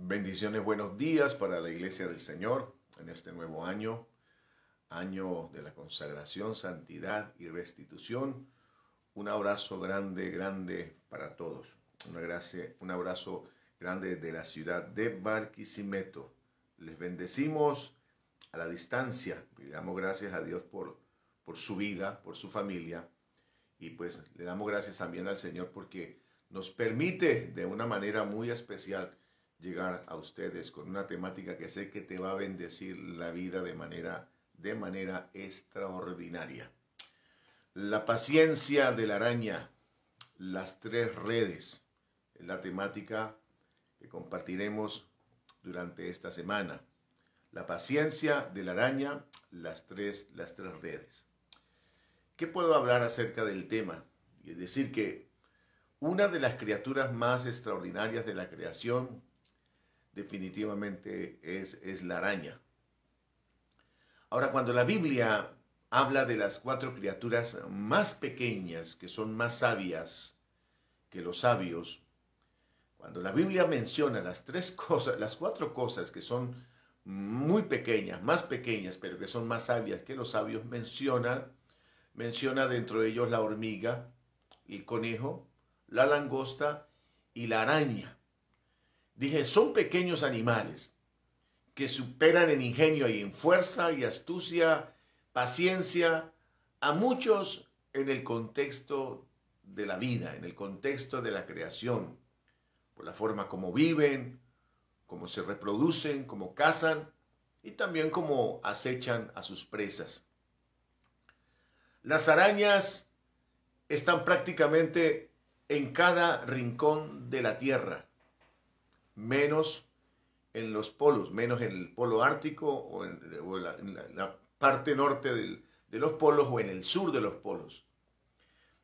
Bendiciones, buenos días para la Iglesia del Señor en este nuevo año, año de la consagración, santidad y restitución. Un abrazo grande, grande para todos. Un abrazo grande desde la ciudad de Barquisimeto. Les bendecimos a la distancia. Le damos gracias a Dios por su vida, por su familia. Y pues le damos gracias también al Señor porque nos permite de una manera muy especial llegar a ustedes con una temática que sé que te va a bendecir la vida de manera extraordinaria. La paciencia de la araña, las tres redes, es la temática que compartiremos durante esta semana. La paciencia de la araña, las tres redes. ¿Qué puedo hablar acerca del tema? Y es decir que una de las criaturas más extraordinarias de la creación definitivamente es la araña. Ahora, cuando la Biblia habla de las cuatro criaturas más pequeñas, que son más sabias que los sabios, cuando la Biblia menciona las cuatro cosas que son muy pequeñas, más pequeñas, pero que son más sabias que los sabios, menciona dentro de ellos la hormiga, el conejo, la langosta y la araña. Dije, son pequeños animales que superan en ingenio y en fuerza y astucia, paciencia, a muchos en el contexto de la vida, en el contexto de la creación, por la forma como viven, cómo se reproducen, cómo cazan y también cómo acechan a sus presas. Las arañas están prácticamente en cada rincón de la tierra, menos en los polos, menos en el polo ártico o en la parte norte de los polos o en el sur de los polos.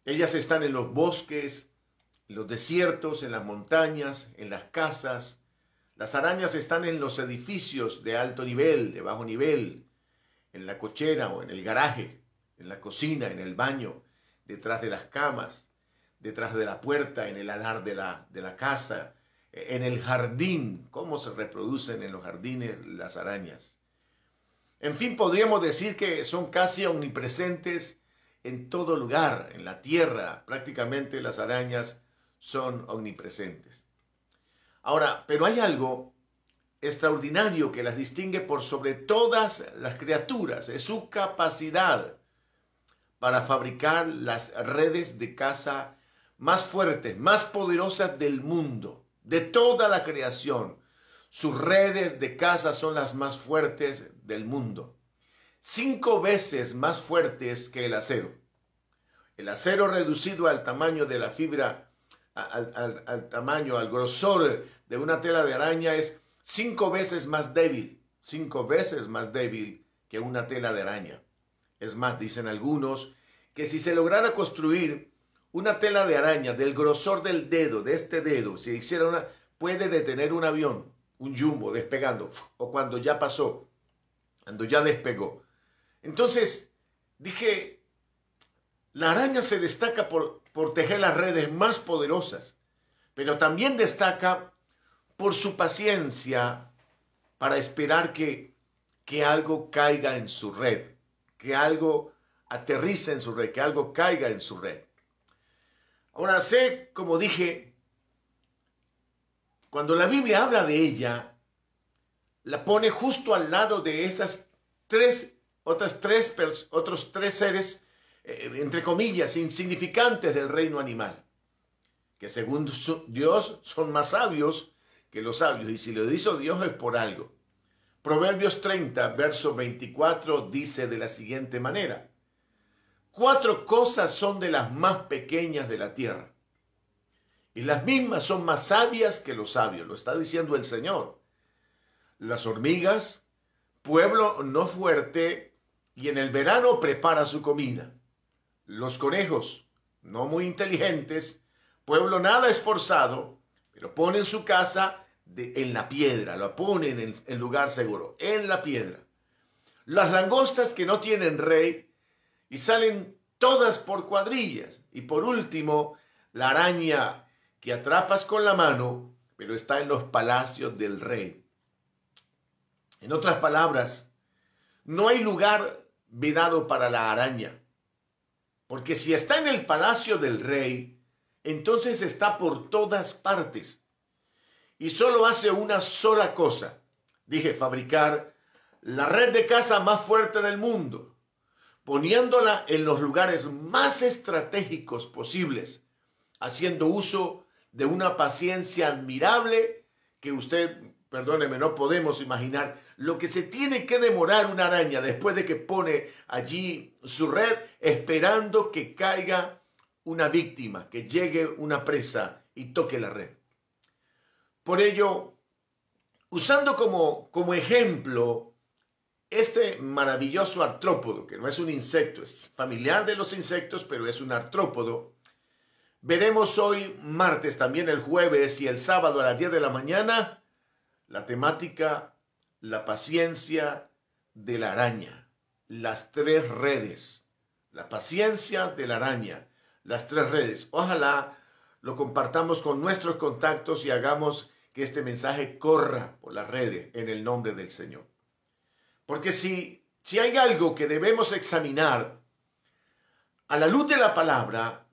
Ellas están en los bosques, en los desiertos, en las montañas, en las casas. Las arañas están en los edificios de alto nivel, de bajo nivel, en la cochera o en el garaje, en la cocina, en el baño, detrás de las camas, detrás de la puerta, en el alar de la casa, en el jardín. Cómo se reproducen en los jardines las arañas. En fin, podríamos decir que son casi omnipresentes en todo lugar, en la tierra. Prácticamente las arañas son omnipresentes. Ahora, pero hay algo extraordinario que las distingue por sobre todas las criaturas. Es su capacidad para fabricar las redes de caza más fuertes, más poderosas del mundo, de toda la creación. Sus redes de caza son las más fuertes del mundo. 5 veces más fuertes que el acero. El acero reducido al tamaño de la fibra, al grosor de una tela de araña es 5 veces más débil. 5 veces más débil que una tela de araña. Es más, dicen algunos, que si se lograra construir una tela de araña del grosor del dedo, de este dedo, si hiciera puede detener un avión, un jumbo despegando, o cuando ya pasó, cuando ya despegó. Entonces, dije, la araña se destaca por tejer las redes más poderosas, pero también destaca por su paciencia para esperar que algo caiga en su red, que algo aterrice en su red, que algo caiga en su red. Ahora sé, como dije, cuando la Biblia habla de ella, la pone justo al lado de esas otros tres seres, entre comillas, insignificantes del reino animal, que según Dios son más sabios que los sabios, y si lo hizo Dios es por algo. Proverbios 30, verso 24, dice de la siguiente manera: 4 cosas son de las más pequeñas de la tierra, y las mismas son más sabias que los sabios. Lo está diciendo el Señor. Las hormigas, pueblo no fuerte, y en el verano prepara su comida. Los conejos, no muy inteligentes, pueblo nada esforzado, pero ponen su casa en la piedra, lo ponen en lugar seguro, en la piedra. Las langostas que no tienen rey y salen todas por cuadrillas. Y por último, la araña que atrapas con la mano, pero está en los palacios del rey. En otras palabras, no hay lugar vedado para la araña, porque si está en el palacio del rey, entonces está por todas partes y solo hace una sola cosa. Dije, fabricar la red de caza más fuerte del mundo, poniéndola en los lugares más estratégicos posibles, haciendo uso de una paciencia admirable que usted, perdóneme, no podemos imaginar lo que se tiene que demorar una araña después de que pone allí su red esperando que caiga una víctima, que llegue una presa y toque la red. Por ello, usando como ejemplo este maravilloso artrópodo, que no es un insecto, es familiar de los insectos, pero es un artrópodo, veremos hoy martes, también el jueves y el sábado a las 10 de la mañana, la temática, la paciencia de la araña, las 3 redes, la paciencia de la araña, las 3 redes. Ojalá lo compartamos con nuestros contactos y hagamos que este mensaje corra por las redes en el nombre del Señor. Porque si hay algo que debemos examinar a la luz de la palabra,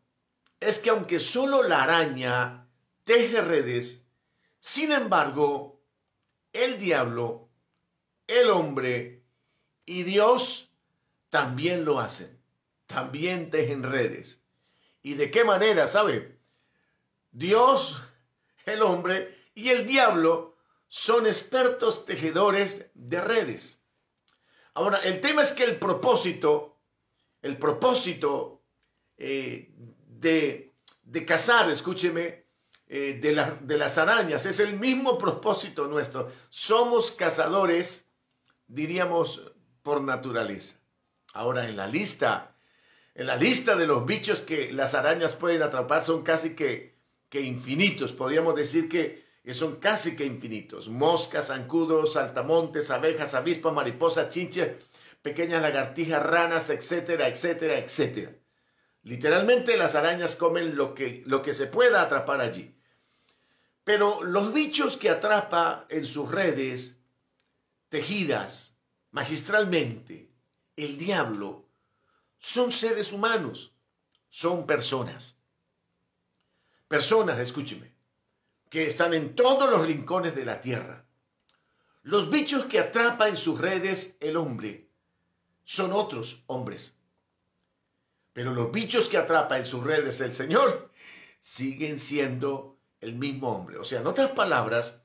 es que aunque solo la araña teje redes, sin embargo, el diablo, el hombre y Dios también lo hacen. También tejen redes. ¿Y de qué manera, sabe? Dios, el hombre y el diablo son expertos tejedores de redes. Ahora, el tema es que el propósito de cazar, escúcheme, de las arañas, es el mismo propósito nuestro. Somos cazadores, diríamos, por naturaleza. Ahora, en la lista de los bichos que las arañas pueden atrapar son casi que infinitos. Podríamos decir que son casi que infinitos. Moscas, zancudos, saltamontes, abejas, avispas, mariposas, chinches, pequeñas lagartijas, ranas, etcétera, etcétera, etcétera. Literalmente las arañas comen lo que se pueda atrapar allí. Pero los bichos que atrapa en sus redes, tejidas magistralmente, el diablo, son seres humanos, son personas. Personas, escúcheme, que están en todos los rincones de la tierra. Los bichos que atrapa en sus redes el hombre son otros hombres. Pero los bichos que atrapa en sus redes el Señor siguen siendo el mismo hombre. O sea, en otras palabras,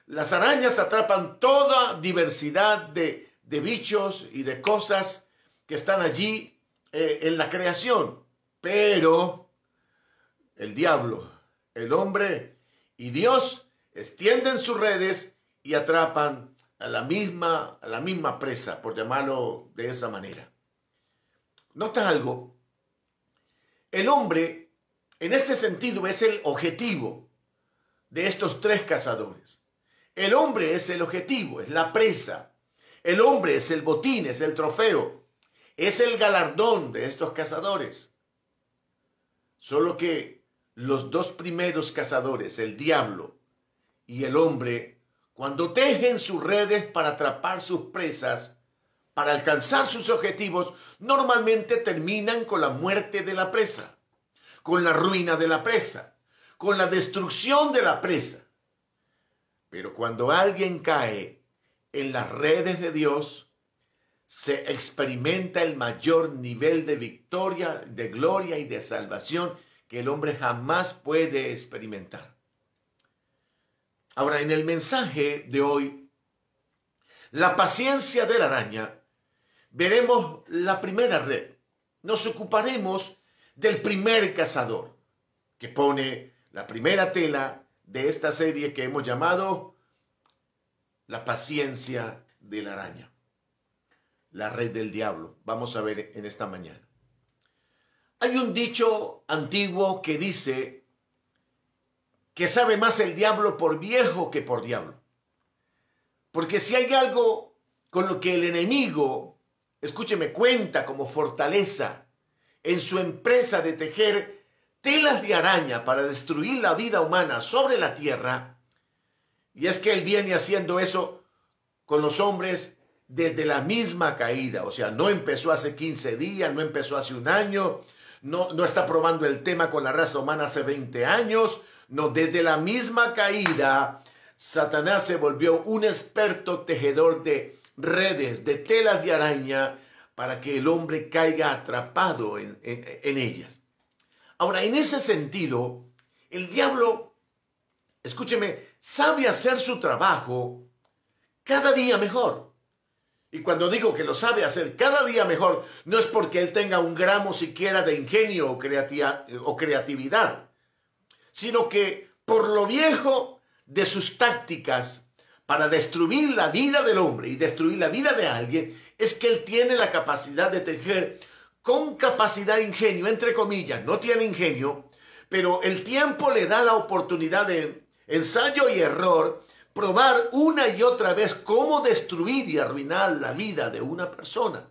las arañas atrapan toda diversidad de bichos y de cosas que están allí en la creación. Pero el diablo, el hombre y Dios extienden sus redes y atrapan a la misma presa, por llamarlo de esa manera. ¿Nota algo? El hombre, en este sentido, es el objetivo de estos 3 cazadores. El hombre es el objetivo, es la presa. El hombre es el botín, es el trofeo, es el galardón de estos cazadores. Solo que los 2 primeros cazadores, el diablo y el hombre, cuando tejen sus redes para atrapar sus presas, para alcanzar sus objetivos, normalmente terminan con la muerte de la presa, con la ruina de la presa, con la destrucción de la presa. Pero cuando alguien cae en las redes de Dios, se experimenta el mayor nivel de victoria, de gloria y de salvación que el hombre jamás puede experimentar. Ahora, en el mensaje de hoy, la paciencia de la araña, veremos la primera red. Nos ocuparemos del primer cazador, que pone la primera tela de esta serie que hemos llamado la paciencia de la araña, la red del diablo. Vamos a ver en esta mañana. Hay un dicho antiguo que dice que sabe más el diablo por viejo que por diablo. Porque si hay algo con lo que el enemigo, escúcheme, cuenta como fortaleza en su empresa de tejer telas de araña para destruir la vida humana sobre la tierra, Y es que él viene haciendo eso con los hombres desde la misma caída. O sea, no empezó hace 15 días, no empezó hace un año, no está probando el tema con la raza humana hace 20 años. No, desde la misma caída, Satanás se volvió un experto tejedor de redes, de telas de araña, para que el hombre caiga atrapado en ellas. Ahora, en ese sentido, el diablo, escúcheme, sabe hacer su trabajo cada día mejor. Y cuando digo que lo sabe hacer cada día mejor, no es porque él tenga un gramo siquiera de ingenio o creatividad, sino que por lo viejo de sus tácticas para destruir la vida del hombre y destruir la vida de alguien, es que él tiene la capacidad de tejer con capacidad de ingenio, entre comillas. No tiene ingenio, pero el tiempo le da la oportunidad de ensayo y error, probar una y otra vez cómo destruir y arruinar la vida de una persona.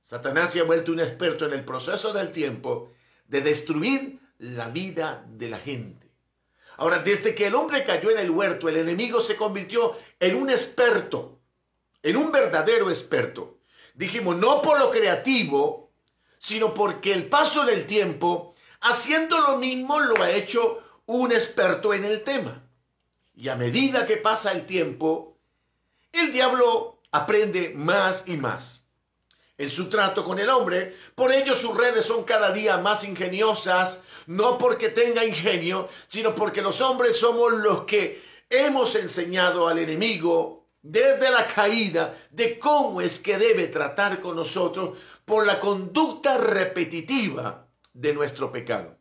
Satanás se ha vuelto un experto en el proceso del tiempo de destruir la vida de la gente. Ahora, desde que el hombre cayó en el huerto, el enemigo se convirtió en un experto, en un verdadero experto. Dijimos, no por lo creativo, sino porque el paso del tiempo, haciendo lo mismo, lo ha hecho un experto en el tema. Y a medida que pasa el tiempo, el diablo aprende más y más en su trato con el hombre. Por ello sus redes son cada día más ingeniosas, no porque tenga ingenio, sino porque los hombres somos los que hemos enseñado al enemigo desde la caída de cómo es que debe tratar con nosotros por la conducta repetitiva de nuestro pecado.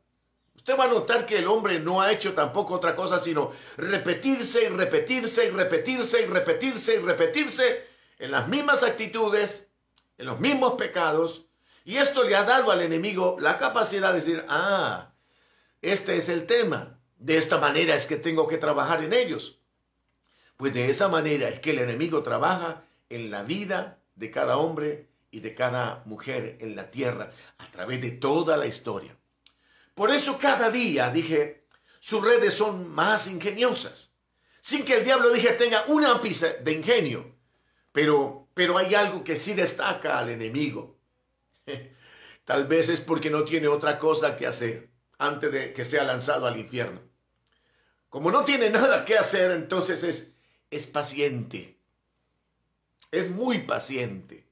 Usted va a notar que el hombre no ha hecho tampoco otra cosa sino repetirse y repetirse y repetirse y repetirse y repetirse en las mismas actitudes, en los mismos pecados, y esto le ha dado al enemigo la capacidad de decir, este es el tema, de esta manera es que tengo que trabajar en ellos. Pues de esa manera es que el enemigo trabaja en la vida de cada hombre y de cada mujer en la tierra, a través de toda la historia. Por eso cada día, dije, sus redes son más ingeniosas, sin que el diablo, dije, tenga un ápice de ingenio. Pero hay algo que sí destaca al enemigo. Tal vez es porque no tiene otra cosa que hacer antes de que sea lanzado al infierno. Como no tiene nada que hacer, entonces es paciente. Es muy paciente.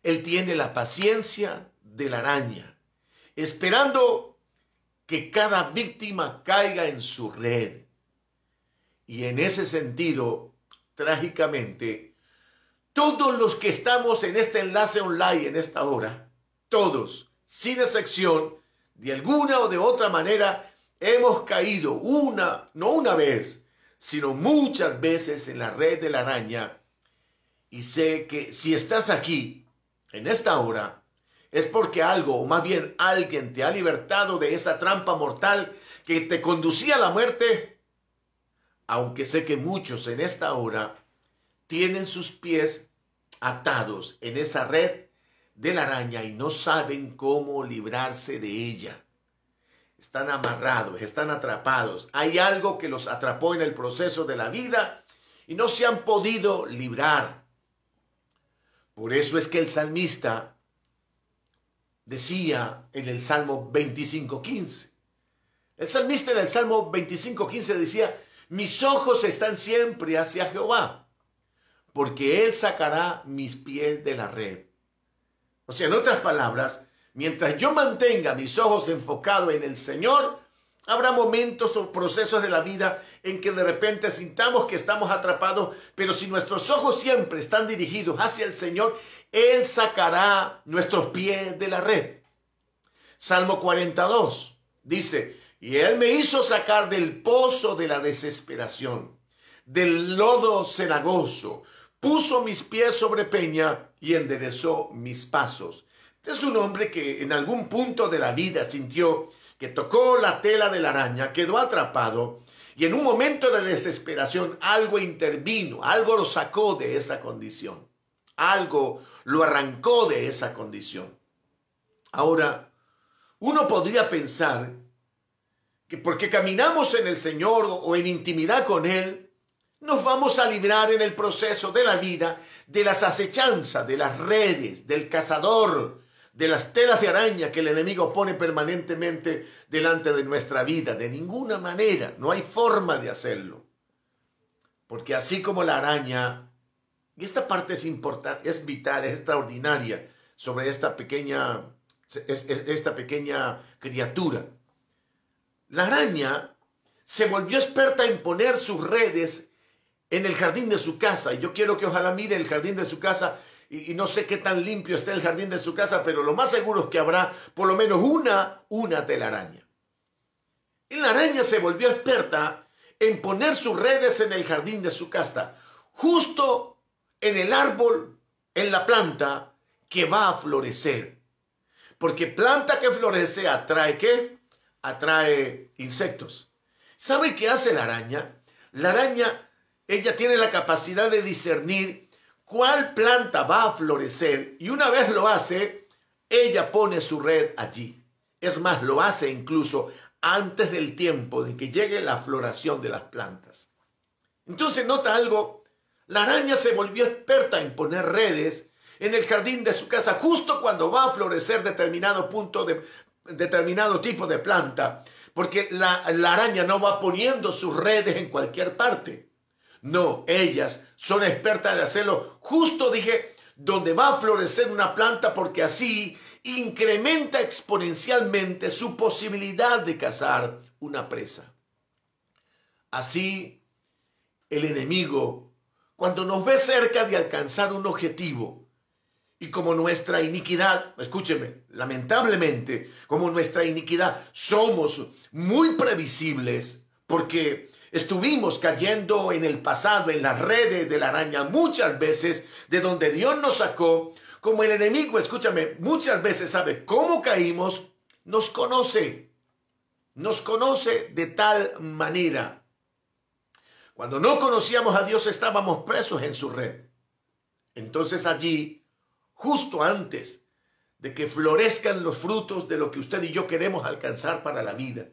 Él tiene la paciencia de la araña, esperando que cada víctima caiga en su red. Y en ese sentido, trágicamente, todos los que estamos en este enlace online en esta hora, todos, sin excepción, de alguna o de otra manera, hemos caído no una vez, sino muchas veces en la red de la araña. Y sé que si estás aquí, en esta hora, es porque algo, o más bien alguien te ha libertado de esa trampa mortal que te conducía a la muerte. Aunque sé que muchos en esta hora tienen sus pies atados en esa red de la araña y no saben cómo librarse de ella. Están amarrados, están atrapados. Hay algo que los atrapó en el proceso de la vida y no se han podido librar. Por eso es que el salmista decía en el Salmo 25:15. El salmista en el Salmo 25:15 decía, mis ojos están siempre hacia Jehová, porque Él sacará mis pies de la red. O sea, en otras palabras, mientras yo mantenga mis ojos enfocados en el Señor, habrá momentos o procesos de la vida en que de repente sintamos que estamos atrapados, pero si nuestros ojos siempre están dirigidos hacia el Señor, Él sacará nuestros pies de la red. Salmo 42 dice, y Él me hizo sacar del pozo de la desesperación, del lodo cenagoso, puso mis pies sobre peña y enderezó mis pasos. Este es un hombre que en algún punto de la vida sintió que tocó la tela de la araña, quedó atrapado y en un momento de desesperación algo intervino, algo lo sacó de esa condición, algo lo arrancó de esa condición. Ahora, uno podría pensar porque caminamos en el Señor o en intimidad con Él, nos vamos a librar en el proceso de la vida de las acechanzas, de las redes, del cazador, de las telas de araña que el enemigo pone permanentemente delante de nuestra vida. De ninguna manera, no hay forma de hacerlo. Porque así como la araña, y esta parte es importante, es vital, es extraordinaria sobre esta pequeña criatura. La araña se volvió experta en poner sus redes en el jardín de su casa. Y yo quiero que ojalá mire el jardín de su casa. Y no sé qué tan limpio está el jardín de su casa, pero lo más seguro es que habrá por lo menos una telaraña. Y la araña se volvió experta en poner sus redes en el jardín de su casa, justo en el árbol, en la planta que va a florecer. Porque planta que florece atrae ¿qué? Atrae insectos. ¿Sabe qué hace la araña? La araña, ella tiene la capacidad de discernir cuál planta va a florecer, y una vez lo hace, ella pone su red allí. Es más, lo hace incluso antes del tiempo de que llegue la floración de las plantas. Entonces, nota algo, la araña se volvió experta en poner redes en el jardín de su casa justo cuando va a florecer determinado tipo de planta, porque la araña no va poniendo sus redes en cualquier parte. No, ellas son expertas en hacerlo justo, donde va a florecer una planta, porque así incrementa exponencialmente su posibilidad de cazar una presa. Así, el enemigo, cuando nos ve cerca de alcanzar un objetivo, y como nuestra iniquidad, escúcheme, lamentablemente, como nuestra iniquidad somos muy previsibles, porque estuvimos cayendo en el pasado en las redes de la araña muchas veces, de donde Dios nos sacó. Como el enemigo, escúchame, muchas veces sabe cómo caímos, nos conoce de tal manera. Cuando no conocíamos a Dios, estábamos presos en su red. Entonces allí, justo antes de que florezcan los frutos de lo que usted y yo queremos alcanzar para la vida,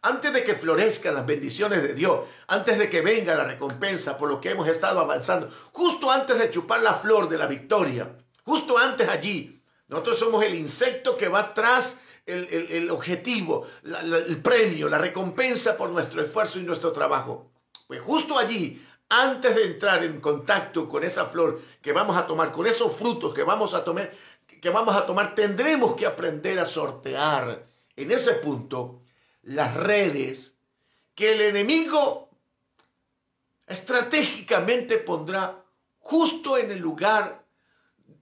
antes de que florezcan las bendiciones de Dios, antes de que venga la recompensa por lo que hemos estado avanzando, justo antes de chupar la flor de la victoria, justo antes allí, nosotros somos el insecto que va tras el objetivo, el premio, la recompensa por nuestro esfuerzo y nuestro trabajo. Pues justo allí, antes de entrar en contacto con esa flor que vamos a tomar, con esos frutos que vamos a tomar, tendremos que aprender a sortear en ese punto las redes que el enemigo estratégicamente pondrá justo en el lugar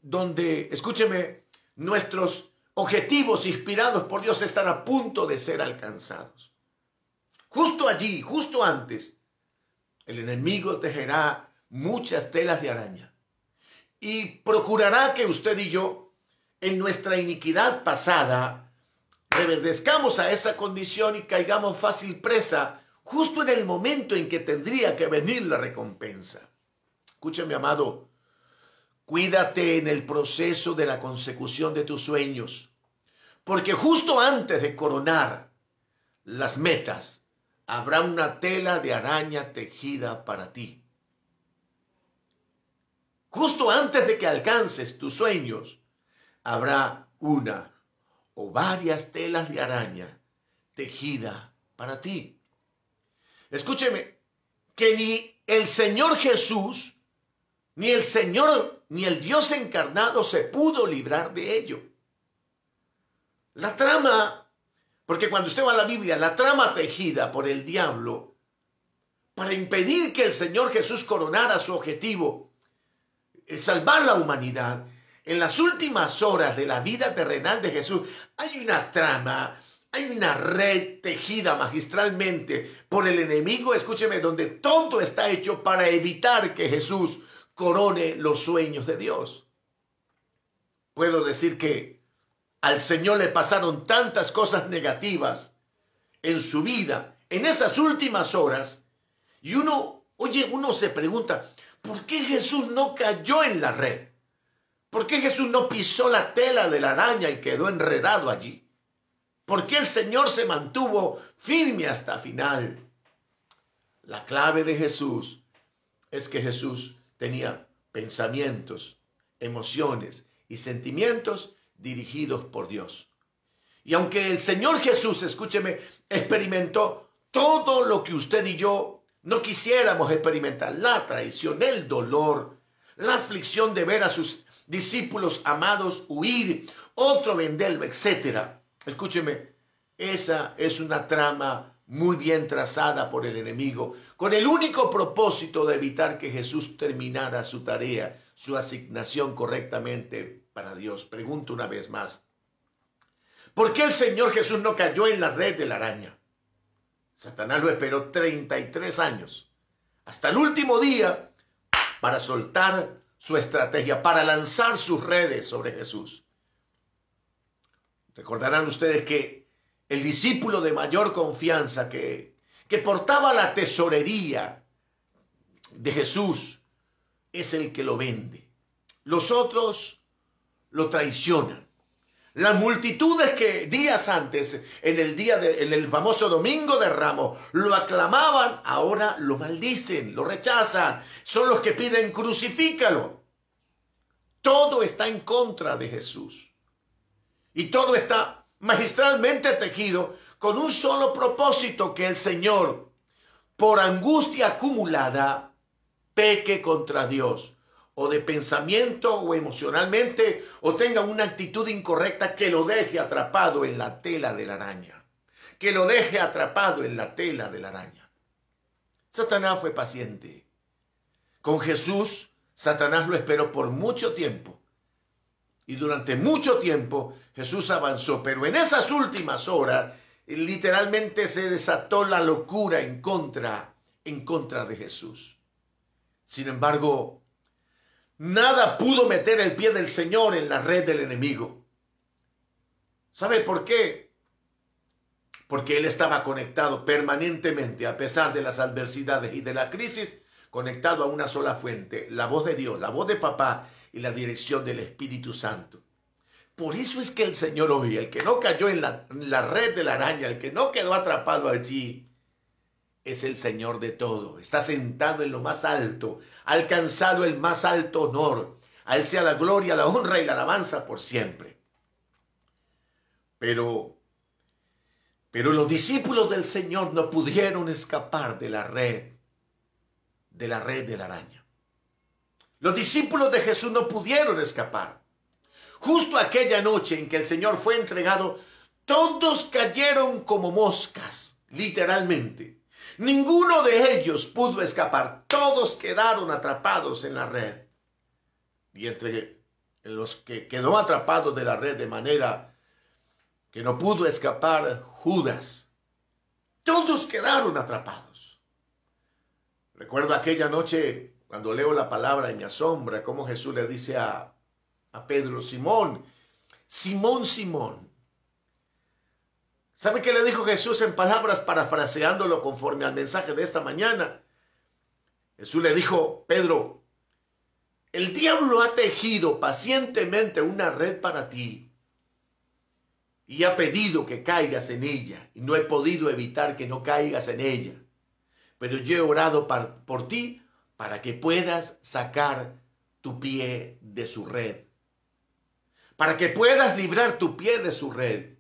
donde, escúcheme, nuestros objetivos inspirados por Dios están a punto de ser alcanzados. Justo allí, justo antes, el enemigo tejerá muchas telas de araña y procurará que usted y yo, en nuestra iniquidad pasada, reverdezcamos a esa condición y caigamos fácil presa justo en el momento en que tendría que venir la recompensa. Escúchame, amado, cuídate en el proceso de la consecución de tus sueños, porque justo antes de coronar las metas, habrá una tela de araña tejida para ti. Justo antes de que alcances tus sueños, habrá una o varias telas de araña tejida para ti. Escúcheme, que ni el Señor Jesús, ni el Dios encarnado se pudo librar de ello. La trama, porque cuando usted va a la Biblia, la trama tejida por el diablo para impedir que el Señor Jesús coronara su objetivo, el salvar la humanidad, en las últimas horas de la vida terrenal de Jesús, hay una trama, hay una red tejida magistralmente por el enemigo, escúcheme, donde todo está hecho para evitar que Jesús corone los sueños de Dios. Puedo decir que al Señor le pasaron tantas cosas negativas en su vida, en esas últimas horas, y uno se pregunta, ¿por qué Jesús no cayó en la red? ¿Por qué Jesús no pisó la tela de la araña y quedó enredado allí? ¿Por qué el Señor se mantuvo firme hasta final? La clave de Jesús es que Jesús tenía pensamientos, emociones y sentimientos dirigidos por Dios. Y aunque el Señor Jesús, escúcheme, experimentó todo lo que usted y yo no quisiéramos experimentar, la traición, el dolor, la aflicción de ver a sus discípulos amados huir, otro venderlo, etc. Escúcheme, esa es una trama muy bien trazada por el enemigo, con el único propósito de evitar que Jesús terminara su tarea, su asignación correctamente para Dios. Pregunto una vez más, ¿por qué el Señor Jesús no cayó en la red de la araña? Satanás lo esperó 33 años, hasta el último día, para soltar su estrategia, para lanzar sus redes sobre Jesús. Recordarán ustedes que el discípulo de mayor confianza que portaba la tesorería de Jesús es el que lo vende. Los otros lo traicionan. Las multitudes que días antes, en el famoso Domingo de Ramos, lo aclamaban, ahora lo maldicen, lo rechazan. Son los que piden crucifícalo. Todo está en contra de Jesús. Y todo está magistralmente tejido con un solo propósito: que el Señor, por angustia acumulada, peque contra Dios, o de pensamiento o emocionalmente, o tenga una actitud incorrecta que lo deje atrapado en la tela de la araña. Que lo deje atrapado en la tela de la araña. Satanás fue paciente. Con Jesús, Satanás lo esperó por mucho tiempo. Y durante mucho tiempo Jesús avanzó, pero en esas últimas horas literalmente se desató la locura en contra de Jesús. Sin embargo, nada pudo meter el pie del Señor en la red del enemigo. ¿Sabe por qué? Porque Él estaba conectado permanentemente, a pesar de las adversidades y de la crisis, conectado a una sola fuente: la voz de Dios, la voz de papá y la dirección del Espíritu Santo. Por eso es que el Señor hoy, el que no cayó en la red de la araña, el que no quedó atrapado allí, es el Señor de todo. Está sentado en lo más alto, ha alcanzado el más alto honor. A Él sea la gloria, la honra y la alabanza por siempre. Pero los discípulos del Señor no pudieron escapar de la red de la araña. Los discípulos de Jesús no pudieron escapar. Justo aquella noche en que el Señor fue entregado, todos cayeron como moscas, literalmente. Ninguno de ellos pudo escapar. Todos quedaron atrapados en la red. Y entre los que quedó atrapados de la red de manera que no pudo escapar, Judas. Todos quedaron atrapados. Recuerdo aquella noche, cuando leo la palabra y me asombra cómo Jesús le dice a Pedro: Simón, Simón, Simón. ¿Sabe qué le dijo Jesús en palabras parafraseándolo conforme al mensaje de esta mañana? Jesús le dijo: Pedro, el diablo ha tejido pacientemente una red para ti y ha pedido que caigas en ella, y no he podido evitar que no caigas en ella. Pero yo he orado por ti para que puedas sacar tu pie de su red, para que puedas librar tu pie de su red.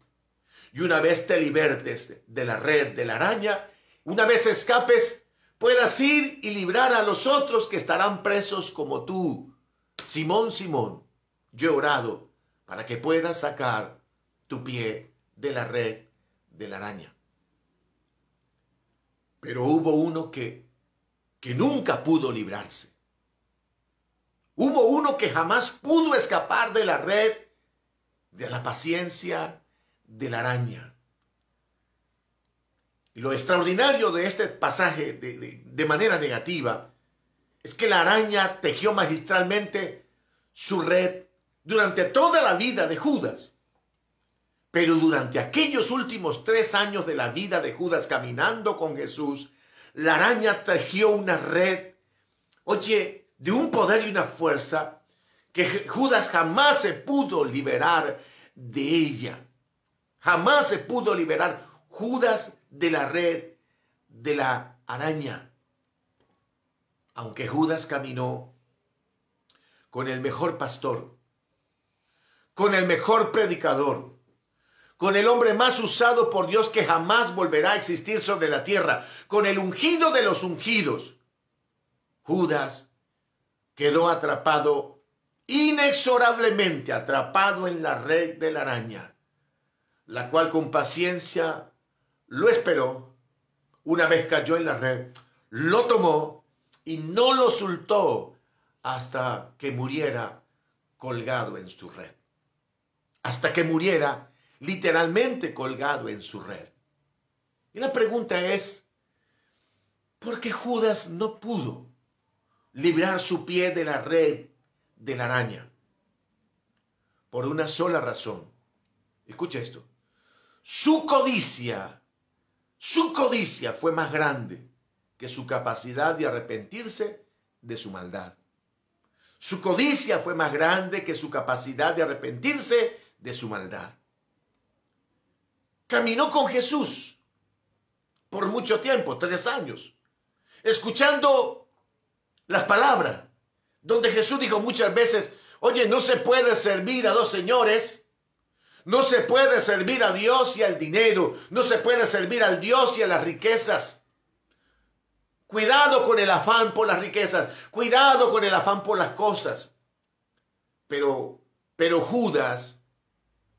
Y una vez te libertes de la red de la araña, una vez escapes, puedas ir y librar a los otros que estarán presos como tú. Simón, Simón, yo he orado para que puedas sacar tu pie de la red de la araña. Pero hubo uno que nunca pudo librarse. Hubo uno que jamás pudo escapar de la red, de la paciencia de la araña. Y lo extraordinario de este pasaje de manera negativa es que la araña tejió magistralmente su red durante toda la vida de Judas. Pero durante aquellos últimos 3 años de la vida de Judas caminando con Jesús, la araña tejió una red, oye, de un poder y una fuerza que Judas jamás se pudo liberar de ella. Jamás se pudo liberar Judas de la red de la araña. Aunque Judas caminó con el mejor pastor, con el mejor predicador, con el hombre más usado por Dios que jamás volverá a existir sobre la tierra, con el ungido de los ungidos, Judas quedó atrapado, inexorablemente atrapado en la red de la araña, la cual con paciencia lo esperó. Una vez cayó en la red, lo tomó y no lo soltó hasta que muriera colgado en su red. Hasta que muriera literalmente colgado en su red. Y la pregunta es, ¿por qué Judas no pudo librar su pie de la red de la araña? Por una sola razón. Escucha esto. Su codicia fue más grande que su capacidad de arrepentirse de su maldad. Su codicia fue más grande que su capacidad de arrepentirse de su maldad. Caminó con Jesús por mucho tiempo, 3 años, escuchando las palabras, donde Jesús dijo muchas veces, oye, no se puede servir a 2 señores, no se puede servir a Dios y al dinero, no se puede servir al Dios y a las riquezas. Cuidado con el afán por las riquezas, cuidado con el afán por las cosas. Pero Judas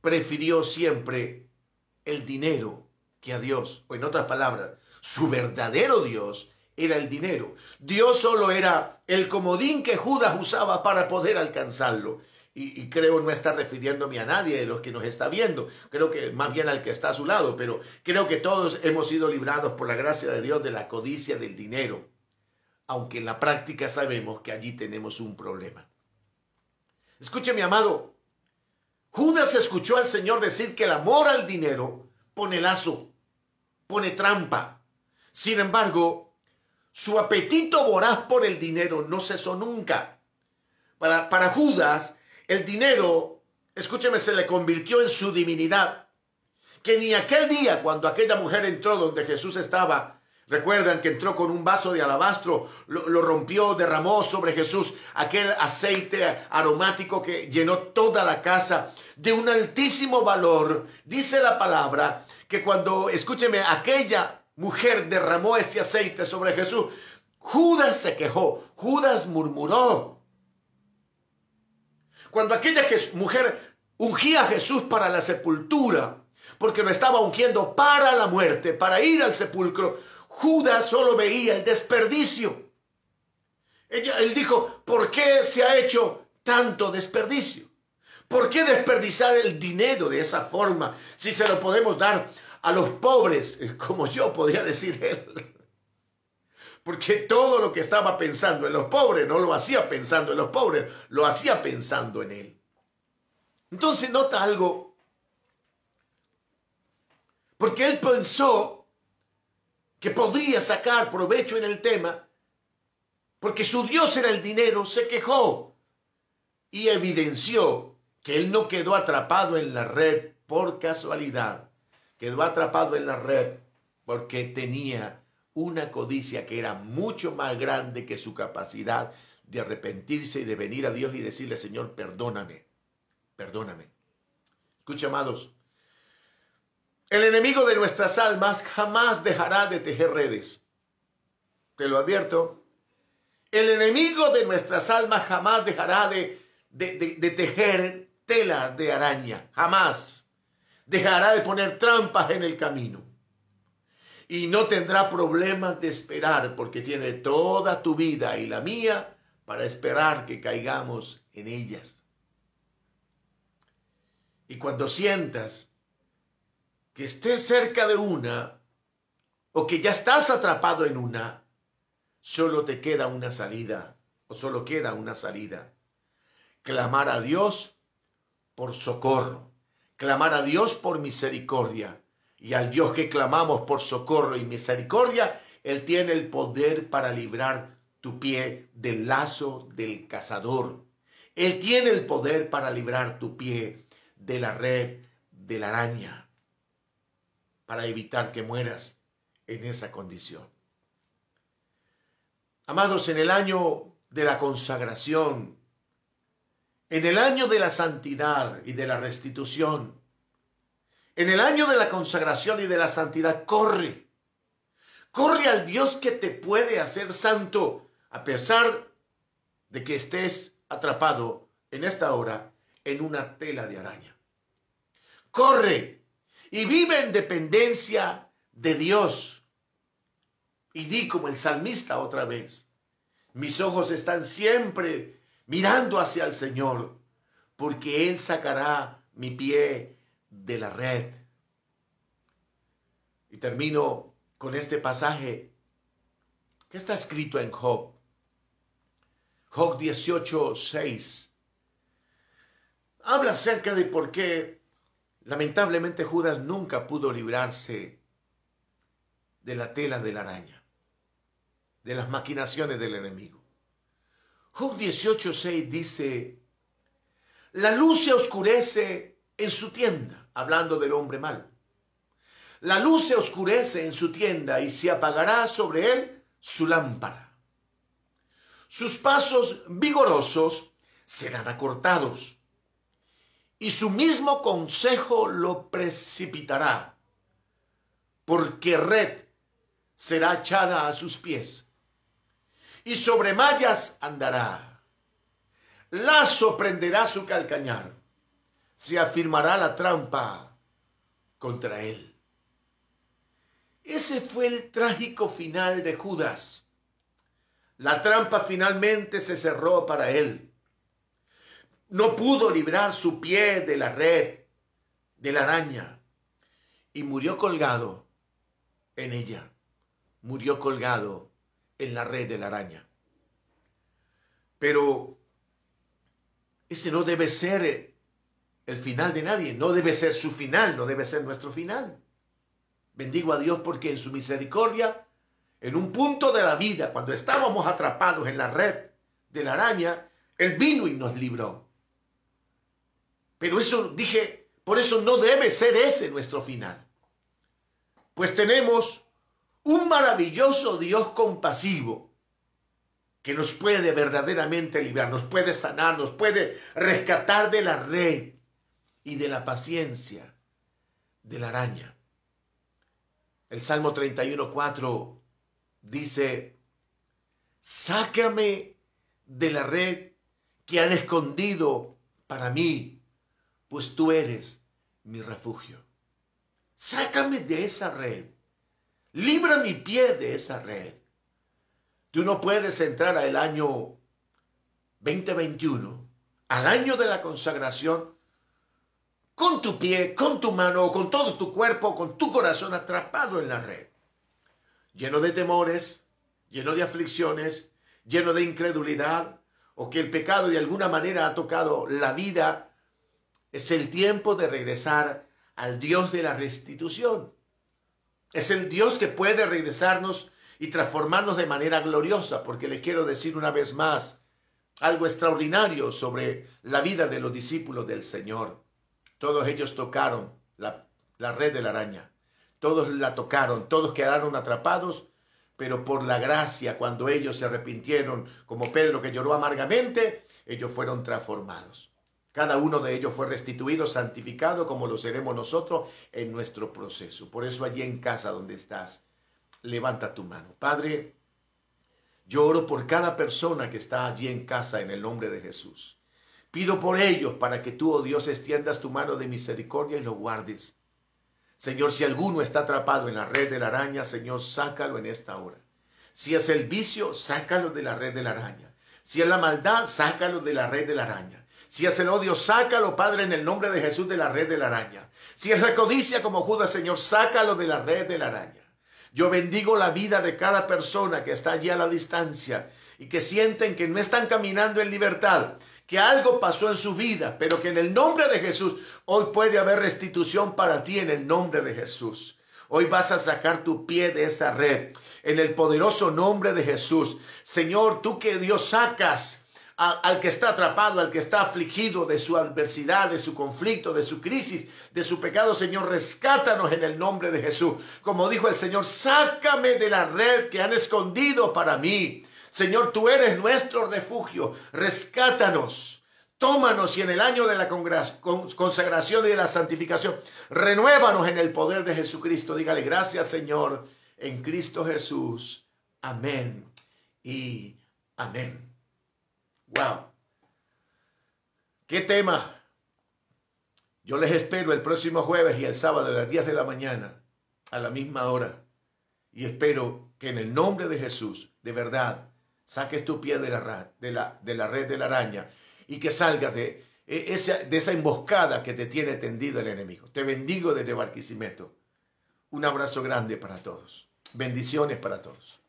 prefirió siempre el dinero que a Dios. O en otras palabras, su verdadero Dios era el dinero. Dios solo era el comodín que Judas usaba para poder alcanzarlo. Y creo no está refiriéndome a nadie de los que nos está viendo. Creo que más bien al que está a su lado. Pero creo que todos hemos sido librados por la gracia de Dios de la codicia del dinero. Aunque en la práctica sabemos que allí tenemos un problema. Escuche, mi amado. Judas escuchó al Señor decir que el amor al dinero pone lazo, pone trampa. Sin embargo, su apetito voraz por el dinero no cesó nunca. Para Judas, el dinero, escúcheme, se le convirtió en su divinidad. Que ni aquel día, cuando aquella mujer entró donde Jesús estaba, recuerdan que entró con un vaso de alabastro, lo rompió, derramó sobre Jesús aquel aceite aromático que llenó toda la casa de un altísimo valor. Dice la palabra que cuando, escúcheme, aquella mujer derramó este aceite sobre Jesús, Judas se quejó, Judas murmuró. Cuando aquella mujer ungía a Jesús para la sepultura, porque lo estaba ungiendo para la muerte, para ir al sepulcro, Judas solo veía el desperdicio. Él dijo, ¿por qué se ha hecho tanto desperdicio? ¿Por qué desperdiciar el dinero de esa forma si se lo podemos dar a los pobres, como yo podría decir él? Porque todo lo que estaba pensando en los pobres no lo hacía pensando en los pobres, lo hacía pensando en él. Entonces nota algo, porque él pensó que podría sacar provecho en el tema, porque su Dios era el dinero, se quejó y evidenció que él no quedó atrapado en la red por casualidad, quedó atrapado en la red porque tenía una codicia que era mucho más grande que su capacidad de arrepentirse y de venir a Dios y decirle, Señor, perdóname, perdóname. Escucha, amados, el enemigo de nuestras almas jamás dejará de tejer redes. Te lo advierto. El enemigo de nuestras almas jamás dejará de tejer telas de araña. Jamás. Dejará de poner trampas en el camino. Y no tendrá problemas de esperar porque tiene toda tu vida y la mía para esperar que caigamos en ellas. Y cuando sientas que estés cerca de una o que ya estás atrapado en una, solo te queda una salida o solo queda una salida. Clamar a Dios por socorro, clamar a Dios por misericordia. Y al Dios que clamamos por socorro y misericordia, Él tiene el poder para librar tu pie del lazo del cazador. Él tiene el poder para librar tu pie de la red de la araña. para evitar que mueras en esa condición. Amados, en el año de la consagración, en el año de la santidad y de la restitución, en el año de la consagración y de la santidad, corre al Dios que te puede hacer santo, a pesar de que estés atrapado en esta hora en una tela de araña. Corre y vive en dependencia de Dios. Y di como el salmista otra vez: mis ojos están siempre mirando hacia el Señor, porque Él sacará mi pie de la red. Y termino con este pasaje que está escrito en Job. Job 18:6. Habla acerca de por qué lamentablemente Judas nunca pudo librarse de la tela de la araña, de las maquinaciones del enemigo. Job 18:6 dice: la luz se oscurece en su tienda, hablando del hombre malo. La luz se oscurece en su tienda y se apagará sobre él su lámpara. Sus pasos vigorosos serán acortados y su mismo consejo lo precipitará, porque red será echada a sus pies y sobre mallas andará. Lazo prenderá su calcañar, se afirmará la trampa contra él. Ese fue el trágico final de Judas. La trampa finalmente se cerró para él. No pudo librar su pie de la red, de la araña, y murió colgado en ella. Murió colgado en la red de la araña. Pero ese no debe ser el final de nadie. No debe ser su final, no debe ser nuestro final. Bendigo a Dios porque en su misericordia, en un punto de la vida, cuando estábamos atrapados en la red de la araña, Él vino y nos libró. Pero eso dije, por eso no debe ser ese nuestro final. Pues tenemos un maravilloso Dios compasivo que nos puede verdaderamente librar, nos puede sanar, nos puede rescatar de la red y de la paciencia de la araña. El Salmo 31:4 dice: sácame de la red que han escondido para mí, pues tú eres mi refugio. Sácame de esa red. Libra mi pie de esa red. Tú no puedes entrar al año 2021, al año de la consagración, con tu pie, con tu mano, con todo tu cuerpo, con tu corazón atrapado en la red. Lleno de temores, lleno de aflicciones, lleno de incredulidad, o que el pecado de alguna manera ha tocado la vida. Es el tiempo de regresar al Dios de la restitución. Es el Dios que puede regresarnos y transformarnos de manera gloriosa, porque le quiero decir una vez más algo extraordinario sobre la vida de los discípulos del Señor. Todos ellos tocaron la red de la araña. Todos la tocaron, todos quedaron atrapados, pero por la gracia, cuando ellos se arrepintieron, como Pedro que lloró amargamente, ellos fueron transformados. Cada uno de ellos fue restituido, santificado, como lo seremos nosotros en nuestro proceso. Por eso allí en casa donde estás, levanta tu mano. Padre, yo oro por cada persona que está allí en casa en el nombre de Jesús. Pido por ellos para que tú, oh Dios, extiendas tu mano de misericordia y lo guardes. Señor, si alguno está atrapado en la red de la araña, Señor, sácalo en esta hora. Si es el vicio, sácalo de la red de la araña. Si es la maldad, sácalo de la red de la araña. Si es el odio, sácalo, Padre, en el nombre de Jesús, de la red de la araña. Si es la codicia como Judas, Señor, sácalo de la red de la araña. Yo bendigo la vida de cada persona que está allí a la distancia y que sienten que no están caminando en libertad, que algo pasó en su vida, pero que en el nombre de Jesús hoy puede haber restitución para ti en el nombre de Jesús. Hoy vas a sacar tu pie de esa red en el poderoso nombre de Jesús. Señor, tú que Dios sacas al que está atrapado, al que está afligido de su adversidad, de su conflicto, de su crisis, de su pecado. Señor, rescátanos en el nombre de Jesús. Como dijo el Señor, sácame de la red que han escondido para mí. Señor, tú eres nuestro refugio. Rescátanos. Tómanos y en el año de la consagración y de la santificación, renuévanos en el poder de Jesucristo. Dígale, gracias, Señor, en Cristo Jesús. Amén y amén. Wow. ¿Qué tema? Yo les espero el próximo jueves y el sábado a las 10 de la mañana, a la misma hora. Y espero que en el nombre de Jesús, de verdad, saques tu pie de la red de la araña y que salgas de esa emboscada que te tiene tendido el enemigo. Te bendigo desde Barquisimeto. Un abrazo grande para todos. Bendiciones para todos.